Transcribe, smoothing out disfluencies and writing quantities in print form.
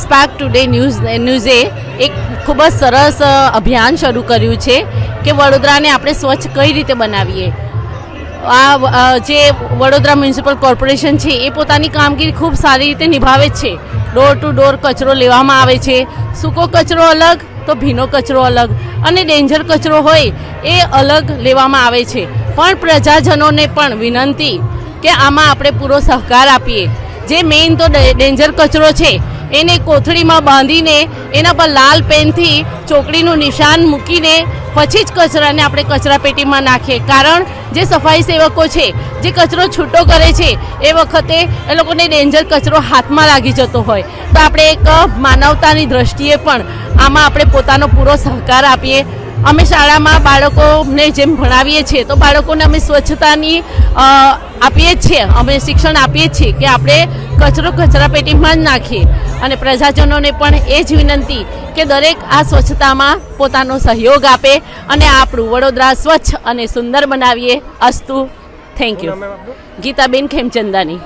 Spark today ન્યૂઝે એક ખૂબ જ સરસ અભિયાન શરૂ કર્યું છે કે વડોદરાને આપણે સ્વચ્છ કઈ રીતે બનાવીએ. આ જે વડોદરા મ્યુનિસિપલ કોર્પોરેશન છે એ પોતાની કામગીરી ખૂબ સારી રીતે નિભાવે છે. ડોર ટુ ડોર કચરો લેવામાં આવે છે. સૂકો કચરો અલગ તો ભીનો કચરો અલગ અને ડેન્જર કચરો હોય એ અલગ લેવામાં આવે છે. પણ પ્રજાજનોને પણ વિનંતી કે આમાં આપણે પૂરો સહકાર આપીએ. જે મેઇન તો ડેન્જર કચરો છે એને કોથળીમાં બાંધીને એના પર લાલ પેનથી ચોકડીનું નિશાન મૂકીને પછી જ કચરાને આપણે કચરા પેટીમાં નાખીએ. કારણ જે સફાઈ સેવકો છે જે કચરો છૂટો કરે છે એ વખતે એ લોકોને ડેન્જર કચરો હાથમાં લાગી જતો હોય તો આપણે એક માનવતાની દ્રષ્ટિએ પણ આમાં આપણે પોતાનો પૂરો સહકાર આપીએ. અમે શાળામાં બાળકોને જેમ ભણાવીએ છીએ તો બાળકોને અમે સ્વચ્છતાની આપીએ જ છીએ, અમે શિક્ષણ આપીએ છીએ કે આપણે કચરો કચરા પેટીમાં જ નાખીએ. અને પ્રજાજનોને પણ એ જ વિનંતી કે દરેક આ સ્વચ્છતામાં પોતાનો સહયોગ આપે અને આપણું વડોદરા સ્વચ્છ અને સુંદર બનાવીએ. અસ્તુ. Thank you. ગીતાબેન ખેમચંદાની.